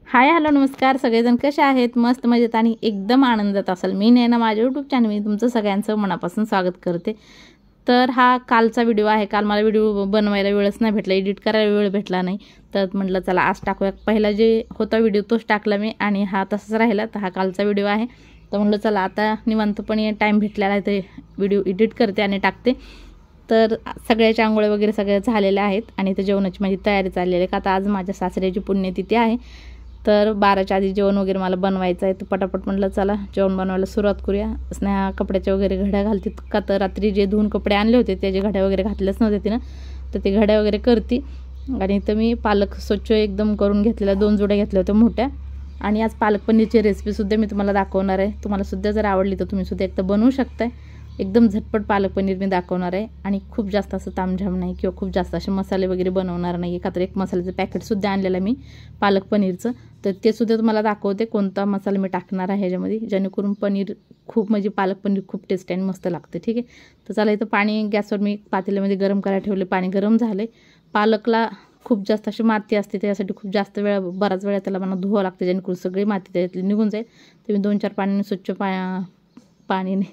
Hi hello नमस्कार सगळेजण कसे आहेत? मस्त मजेत आणि एकदम आनंदात असाल। मी नैना माझ्या यूट्यूब चॅनलमध्ये तुमचं सगळ्यांचं मनापासून स्वागत करते। तर हा कालचा व्हिडिओ आहे। काल मला व्हिडिओ बनवायला वेळच नाही भेटला, एडिट करायला वेळ भेटला नाही, तर म्हटलं चला आज टाकूया। पहिला जे होता व्हिडिओ तोच टाकला मी आणि हा तसाच राहिला, तर हा कालचा व्हिडिओ आहे। तर म्हटलं चला आता निवांतपणे टाईम भेटलेला आहे तर व्हिडिओ एडिट करते आणि टाकते। तर सगळ्याच्या आंघोळ्या वगैरे सगळ्या झालेल्या आहेत आणि तर जेवणाची माझी तयारी चाललेली आहे। का आता आज माझ्या सासऱ्याची पुण्यतिथी आहे, तर 12च्या आधी जेवण वगैरे मला बनवायचं आहे। तर पटापट म्हटलं चला जेवण बनवायला सुरुवात करूया। स्नेहा कपड्याच्या वगैरे घड्या घालते, का तर रात्री जे धुवून कपडे आणले होते त्याचे घड्या वगैरे घातलेच नव्हते तिनं, तर ते घड्या वगैरे करते। आणि इथं मी पालक स्वच्छ एकदम करून घेतलेल्या 2 जोड्या घेतल्या होत्या मोठ्या। आणि आज पालक पनीरची रेसिपीसुद्धा मी तुम्हाला दाखवणार आहे। तुम्हालासुद्धा जर आवडली तर तुम्हीसुद्धा एकदा बनवू शकताय। एकदम झटपट पालक पनीर मी दाखवणार आहे आणि खूप जास्त असं तामझाम नाही किंवा खूप जास्त असे मसाले वगैरे बनवणार नाही। का तर एक मसाल्याचं पॅकेटसुद्धा आणलेलं मी पालक पनीरचं, तर ते सुद्धा तुम्हाला दाखवते कोणता मसाला मी टाकणार आहे ह्याच्यामध्ये, जेणेकरून पनीर खूप म्हणजे पालक पनीर खूप टेस्टी आणि मस्त लागते। ठीक आहे, तर चला इथं पाणी गॅसवर मी पातेल्यामध्ये गरम करायला ठेवले। पाणी गरम झाले। पालकला खूप जास्त अशी माती असते, त्यासाठी खूप जास्त वेळा बराच वेळा त्याला मला धुवावं लागते, जेणेकरून सगळी माती त्याच्यातली निघून जाईल। तर मी 2-4 पाण्याने स्वच्छ पाणीने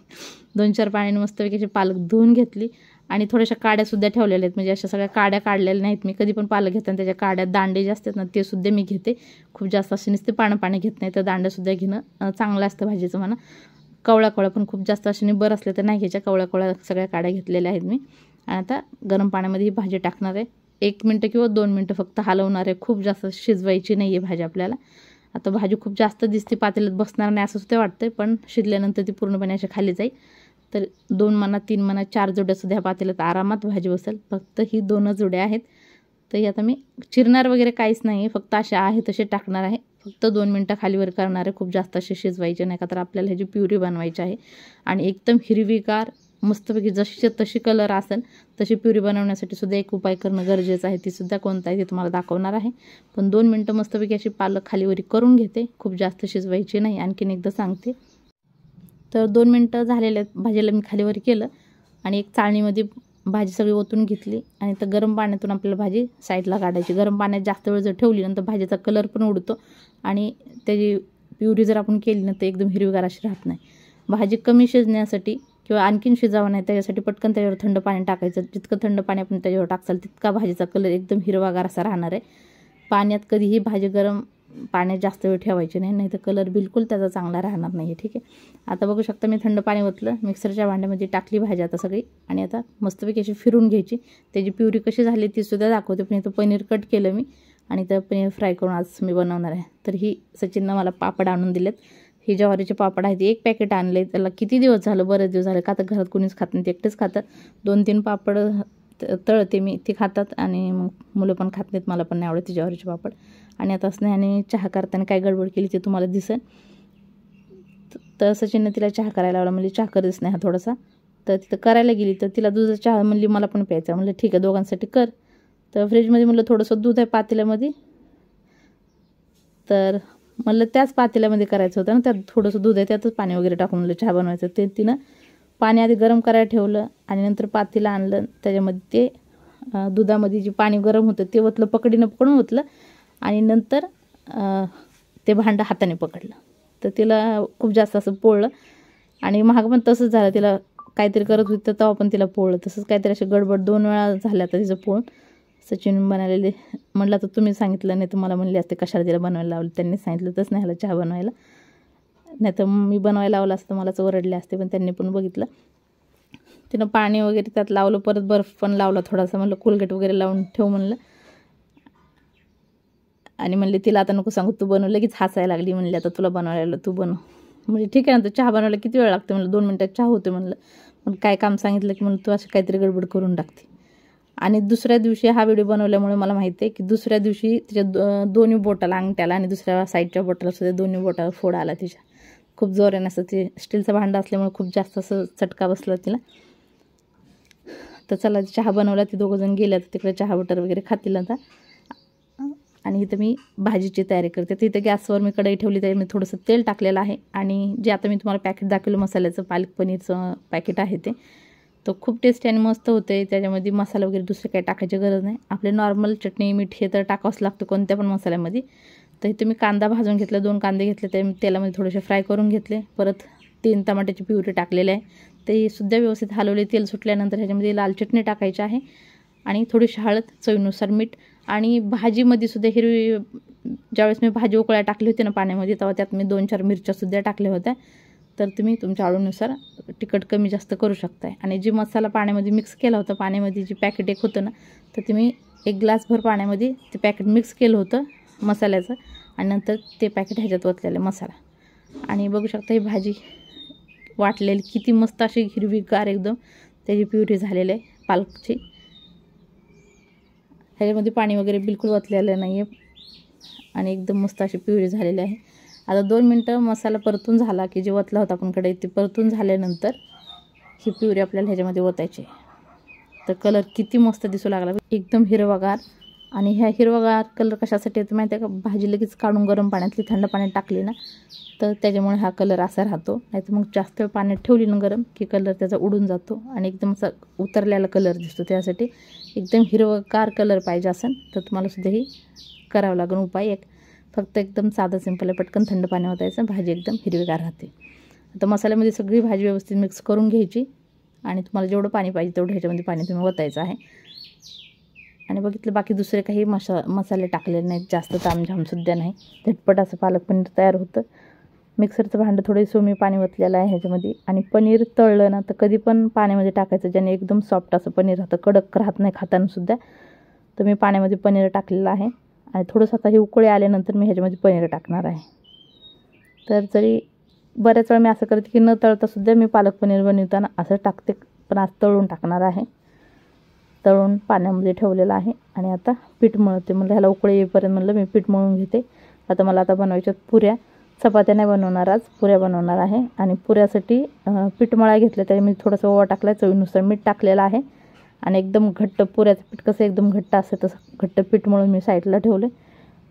2-4 पाण्याने मस्तपैकी अशी पालक धुवून घेतली आणि थोड्याशा काड्यासुद्धा ठेवलेल्या आहेत, म्हणजे अशा सगळ्या काड्या काढलेल्या नाहीत मी। कधी पण पालक घेताना त्याच्या काड्या दांडे जे असतात ना ते सुद्धा मी घेते। खूप जास्त असे नुसते पाणी घेत नाही, तर दांड्यासुद्धा घेणं चांगलं असतं भाजीचं म्हणा। कवळ्या पण खूप जास्त असे निबर असले तर नाही घ्यायच्या, कवळ्या सगळ्या काड्या घेतलेल्या आहेत मी। आणि आता गरम पाण्यामध्ये ही भाजी टाकणार आहे। 1 मिनटं किंवा 2 मिनटं फक्त हलवणार आहे, खूप जास्त शिजवायची नाही आहे भाजी आपल्याला। आता भाजी खूप जास्त दिसते पातेल्यात बसणार नाही असं सुद्धा वाटतंय, पण शिजल्यानंतर ती पूर्णपणे अशी खाली जाईल। तर 2 म्हणा 3 म्हणा 4 जोड्या सुद्धा पातेल्यात आरामात भाजी बसेल, फक्त ही 2 जोड्या आहेत। तर ही आता मी चिरणार वगैरे काहीच नाही आहे, फक्त अशा आहे तसे टाकणार आहे। फक्त 2 मिनटं खालीवर करणार आहे, खूप जास्त असे शिजवायचे नाही, का तर आपल्याला ह्याची प्युरी बनवायची आहे। आणि एकदम हिरवीगार मस्तपैकी जशी तशी कलर असेल तशी प्युरी बनवण्यासाठी सुद्धा एक उपाय करणं गरजेचं आहे, ती सुद्धा कोणता आहे ते तुम्हाला दाखवणार आहे। पण 2 मिनटं मस्तपैकी अशी पालक खालीवरी करून घेते, खूप जास्त शिजवायची नाही। आणखीन एकदा सांगते, तर 2 मिनटं झालेले आहेत, भाजीला मी खालीवर केलं आणि एक चाळणीमध्ये भाजी सगळी ओतून घेतली आणि तर गरम पाण्यातून आपल्याला भाजी साईडला काढायची। गरम पाण्यात जास्त वेळ जर ठेवली नंतर भाजीचा कलर पण उडतो आणि त्याची प्युरी जर आपण केली ना तर एकदम हिरवीगार अशी राहत नाही। भाजी कमी शिजण्यासाठी किंवा आणखीन शिजावं नाही त्याच्यासाठी पटकन त्याच्यावर थंड पाणी टाकायचं। जितकं थंड पाणी आपण त्याच्यावर टाकसाल तितका भाजीचा कलर एकदम हिरवागार असा राहणार आहे। पाण्यात कधीही भाजी गरम पाण्यात जास्त वेळ ठेवायची नाही, नाही तर कलर बिलकुल त्याचा चांगला राहणार नाही। ठीक आहे, आता बघू शकता मी थंड पाणी ओतलं, मिक्सरच्या भांड्यामध्ये टाकली भाजी आता सगळी आणि आता मस्तपैकी अशी फिरून घ्यायची। त्याची प्युरी कशी झाली ती सुद्धा दाखवते। पण इथं पनीर कट केलं मी आणि तर पनीर फ्राय करून आज मी बनवणार आहे। तर ही सचिननं मला पापड आणून दिलेत, ही ज्वारीचे पापड आहेत। 1 पॅकेट आणले, त्याला किती दिवस झालं, बरेच दिवस झाले, का तर घरात कोणीच खात नाही, ते एकटेच खातात। 2-3 पापड तळते मी, ते खातात आणि मुलं पण खात नाहीत, मला पण नाही आवडत ज्वारीचे पापड। आणि आता स्नेहाने चहा करताना काय गडबड केली ते तुम्हाला दिसेल। तर सचिनने तिला चहा करायला लावला, म्हणजे चहा करतेच नाही हा थोडासा, तर तिथं करायला गेली तर तिला दुधाचा चहा म्हणली मला पण प्यायचा, म्हणलं ठीक आहे दोघांसाठी कर। तर फ्रीजमध्ये म्हणलं थोडंसं दूध आहे पातेल्यामध्ये, तर म्हणलं त्याच पातेल्यामध्ये करायचं होतं ना, त्यात थोडंसं दूध आहे त्यातच पाणी वगैरे टाकून म्हणलं चहा बनवायचं। ते तिनं पाणी आधी गरम करायला ठेवलं आणि नंतर पातेलं आणलं, त्याच्यामध्ये ते दुधामध्ये जे पाणी गरम होतं ते ओतलं, पकडीनं पकडून ओतलं आणि नंतर ते भांडं हाताने पकडलं। तर तिला खूप जास्त असं पोळलं आणि महाग पण तसंच झालं, तिला काहीतरी करत होती तर तेव्हा पण तिला पोळलं तसंच काहीतरी, अशी गडबड 2 वेळा झाल्या तर तिचं पोळून। सचिन बनवलेले म्हटलं तर तुम्ही सांगितलं नाही तर मला म्हणले असते कशाला तिला बनवायला लावलं, त्यांनी सांगितलं तसं नाही ह्याला चहा बनवायला, नाही तर मी बनवायला लावलं असतं मलाच ओरडले असते, पण त्यांनी पण बघितलं। तिनं पाणी वगैरे त्यात लावलं, परत बर्फ पण लावला थोडासा, म्हणलं कोलगेट वगैरे लावून ठेव म्हणलं। आणि म्हणले तिला आता नको सांगू तू बनव, लगेच हसायला लागली, म्हणले आता तुला बनवायला तू बनव। म्हणजे ठीक आहे ना, तर चहा बनवायला किती वेळ लागतो, म्हणलं 2 मिनटात चहा होते म्हणलं, पण काय काम सांगितलं की म्हणलं तू असं काहीतरी गडबड करून टाकते। आणि दुसऱ्या दिवशी हा व्हिडिओ बनवल्यामुळे मला माहिती आहे की दुसऱ्या दिवशी तिच्या दोन्ही बोटाला, अंगठ्याला आणि दुसऱ्या साईडच्या बोटाला सुद्धा दोन्ही बोटाला फोड आला तिच्या, खूप जोराने असं। ते स्टीलचं भांडं असल्यामुळे खूप जास्त असं चटका बसला तिला। तर चला चहा बनवला, ते दोघंजण गेल्या तर तिकडे चहा बटर वगैरे खातील आता। आणि इथं मी भाजीची तयारी करते। तर इथं गॅसवर मी कढई ठेवली, त्याच्यात मी थोडंसं तेल टाकलेलं आहे आणि जे आता मी तुम्हाला पॅकेट दाखवलं मसाल्याचं, पालक पनीरचं पॅकेट आहे ते, तो खूप टेस्टी आणि मस्त होते. त्याच्यामध्ये मसाला वगैरे दुसरं काही टाकायची गरज नाही. आपले नॉर्मल चटणी मीठ हे तर टाकावंच लागतं कोणत्या पण मसाल्यामध्ये. तर इथे मी कांदा भाजून घेतला, 2 कांदे घेतले, ते तेलामध्ये थोडेसे फ्राय करून घेतले. परत 3 टमाट्याची प्युरी टाकलेले आहे, ते सुद्धा व्यवस्थित हलवले. तेल सुटल्यानंतर ह्याच्यामध्ये लाल चटणी टाकायची आहे आणि थोडीशी हळद, चवीनुसार मीठ. आणि भाजीमध्ये सुद्धा हिरवी, ज्यावेळेस मी भाजी उकळ्या टाकली होती ना पाण्यामध्ये, तेव्हा त्यात मी 2-4 मिरच्यासुद्धा टाकल्या होत्या. तर तुम्ही तुमच्या आवडीनुसार तिखट कमी जास्त करू शकताय. आणि जी मसाला पाण्यामध्ये मिक्स केला होता, पाण्यामध्ये जी पॅकेट एक होतं ना, तर तुम्ही 1 ग्लासभर पाण्यामध्ये ते पॅकेट मिक्स केलं होतं मसाल्याचं आणि नंतर ते पॅकेट ह्याच्यात ओतलेलं मसाला. आणि बघू शकता ही भाजी वाटलेली किती मस्त अशी हिरवीगार एकदम त्याची प्युरी झालेली आहे पालकची. ह्याच्यामध्ये पाणी वगैरे बिलकुल ओतलेलं नाही आहे आणि एकदम मस्त अशी प्युरी झालेली आहे. आता 2 मिनटं मसाला परतून झाला की जे ओतला होता आपण कढईत, ते परतून झाल्यानंतर ही प्युरी आपल्याला ह्याच्यामध्ये ओतायची. तर कलर किती मस्त दिसू लागला, एकदम हिरवागार. आणि ह्या हिरवागार कलर कशासाठी येतो माहिती आहे का? भाजी लगेच काढून गरम पाण्यातली थंड पाण्यात टाकली ना, तर त्याच्यामुळे हा कलर असा राहतो. नाहीतर मग जास्त वेळ पाण्यात ठेवली ना गरम की कलर त्याचा उडून जातो आणि एकदम असा उतरलेला कलर दिसतो. त्यासाठी एकदम हिरवागार कलर पाहिजे असेल तर तुम्हाला सुद्धा ही करावं लागेल उपाय एक. फक्त एकदम साधं सिंपल आहे, पटकन थंड पाणी ओतायचं, भाजी एकदम हिरवीगार राहते. आता मसाल्यामध्ये सगळी भाजी व्यवस्थित मिक्स करून घ्यायची आणि तुम्हाला जेवढं पाणी पाहिजे तेवढं ह्याच्यामध्ये पाणी तुम्ही ओतायचं आहे. आणि बघितलं बाकी दुसरे काही मसाले टाकलेले नाहीत, जास्त तामझामसुद्धा नाही. झटपट असं पालक पनीर तयार होतं. मिक्सरचं भांडं थोडंसं मी पाणी ओतलेलं आहे ह्याच्यामध्ये. आणि पनीर तळलं ना तर कधी पण पाण्यामध्ये टाकायचं, ज्याने एकदम सॉफ्ट असं पनीर राहतं, कडक राहत नाही खातानासुद्धा. तर मी पाण्यामध्ये पनीर टाकलेलं आहे आणि थोडंसं आता हे उकळे आल्यानंतर मी ह्याच्यामध्ये पनीर टाकणार आहे. तर जरी बऱ्याच वेळा मी असं करते की न तळतासुद्धा मी पालक पनीर बनवताना असं टाकते, पण आज तळून टाकणार आहे. तळून पाण्यामध्ये ठेवलेलं आहे आणि आता पीठ मळते. म्हणलं ह्याला उकळे येईपर्यंत म्हणलं मी पीठ मळून घेते. आता मला आता बनवायच्यात पुऱ्या. चपात्या नाही बनवणार आज, पुऱ्या बनवणार आहे. आणि पुऱ्यासाठी पीठ मळा घेतलं, त्याच्यामध्ये थोडंसं ओवा टाकला, चवीनुसार मीठ टाकलेलं आहे. आणि एकदम घट्ट पुऱ्याचं पीठ कसं एकदम घट्ट असतं तसं घट्ट पीठ मळून मी साईडला ठेवलं.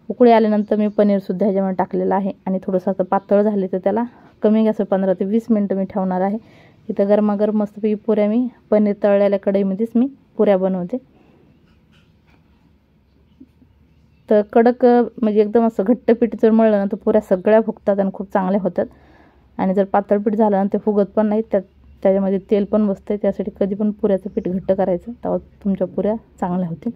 उकळी आल्यानंतर मी पनीरसुद्धा ह्याच्यामध्ये टाकलेलं आहे आणि थोडंसं आता पातळ झाले तर त्याला कमी गॅसवर 15 ते 20 मिनटं मी ठेवणार आहे. इथं गरमागरम मस्तपैकी पुऱ्या मी पनीर तळलेल्या कढईमध्येच मी पुऱ्या बनवते. तर कडक म्हणजे एकदम असं घट्ट पीठ जर मळलं ना तर पुऱ्या सगळ्या फुगतात आणि खूप चांगल्या होतात. आणि जर पातळ पीठ झालं ना ते फुगत पण नाही, त्याच्यामध्ये तेल पण बसतं. त्यासाठी कधी पण पुऱ्याचं पीठ घट्ट करायचं, तेव्हा तुमच्या पुऱ्या चांगल्या होतील.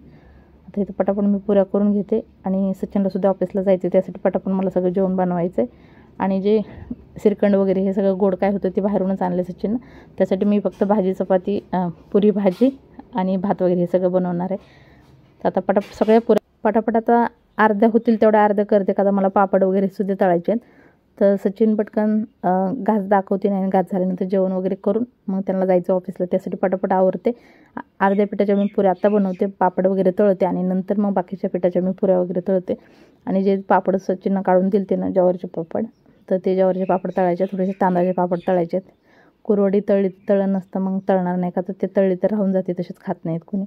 आता इथं पटापट मी पुऱ्या करून घेते आणि सचिनलासुद्धा ऑफिसला जायचं, त्यासाठी पटापट मला सगळं जेवण बनवायचं आहे. आणि जे श्रीखंड वगैरे हे सगळं गोड काय होतं ते बाहेरूनच आणले सचिन, त्यासाठी मी फक्त भाजी चपाती, पुरी भाजी आणि भात वगैरे हे सगळं बनवणार आहे. तर आता पटापट सगळ्या पुऱ्या पटापट आता अर्ध्या होतील तेवढ्या अर्ध्या करते, का मला पापड वगैरे सुद्धा तळायचे आहेत. तर सचिन पटकन घास दाखवते नाही, घास झाल्यानंतर जेवण वगैरे करून मग त्यांना जायचं ऑफिसला, त्यासाठी पटापट आवरते. अर्ध्या पिठाच्या मी पुऱ्या आत्ता बनवते, पापड वगैरे तळते आणि नंतर मग बाकीच्या पिठाच्या मी पुऱ्या वगैरे तळते. आणि जे पापड सचिनला काढून दिलते ना ज्वारीचे पापड, तर ते ज्वारीचे पापड तळायचे, थोडेसे तांदळाचे पापड तळायचे आहेत. कुरवडी तळण नसतं मग तळणार नाही, का तर ते तळली तर राहून जाते, तसेच खात नाहीत कोणी.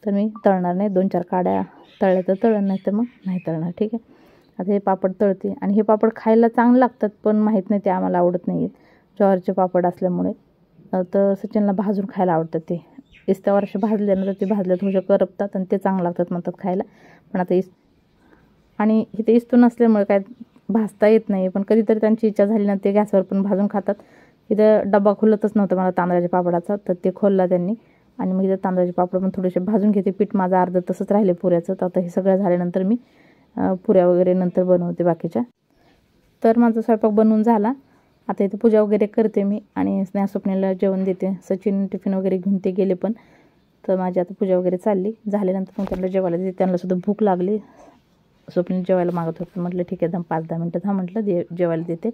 तर मी तळणार नाही, 2-4 काड्या तळल्या तर तळण, नाही तर मग नाही तळणार. ठीक आहे. आता हे पापड तळते आणि हे पापड खायला चांगले लागतात, पण माहीत नाही ते आम्हाला आवडत नाही आहेत ज्वारीचे पापड असल्यामुळे. तर सचिनला भाजून खायला आवडतात ते. इस्त्यावर असे भाजल्यानंतर ते भाजल्या थोडे करपतात आणि ते चांगलं लागतात म्हणतात खायला. पण आता आणि इथे इस्तू नसल्यामुळे काय भाजता येत नाही, पण कधीतरी त्यांची इच्छा झाली ना ते गॅसवर पण भाजून खातात. इथं डबा खोलतच नव्हतं मला तांदळाच्या पापडाचा, तर ते खोलला त्यांनी आणि मग इथं तांदळाचे पापड पण थोडेसे भाजून घेते. पीठ माझं अर्ध तसंच राहिले पुऱ्याचं. तर आता हे सगळं झाल्यानंतर मी पुऱ्या वगैरे नंतर बनवते बाकीच्या. तर माझा स्वयंपाक बनवून झाला. आता इथं पूजा वगैरे करते मी आणि स्नेहा स्वप्नेला जेवण देते. सचिन टिफिन वगैरे घेऊन ते गेले पण. तर माझी आता पूजा वगैरे चालली. झाल्यानंतर मग त्यांना जेवायला देते. त्यांनासुद्धा भूक लागली. स्वप्नील जेवायला मागत होतं, म्हटलं ठीक आहे 5-10 मिनटं थांब, म्हटलं जेवायला देते.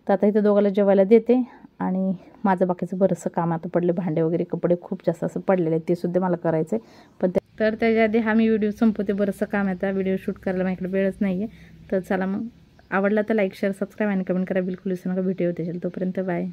तर आता इथं दोघांना जेवायला देते आणि माझं बाकीचं बरंचसं काम आता पडले, भांडे वगैरे कपडे खूप जास्त असं पडलेले आहेत, ते सुद्धा मला करायचं आहे. पण तर त्याच्या आधी हा मी व्हिडिओ संपवते, बरंचसं काम आहे. आता व्हिडिओ शूट करायला माझ्याकडे वेळच नाही आहे. तर चला मग, आवडला तर लाईक शेअर सबस्क्राईब आणि कमेंट करा, बिलकुल विसरू नका. भेटू त्याच्यात, तोपर्यंत बाय.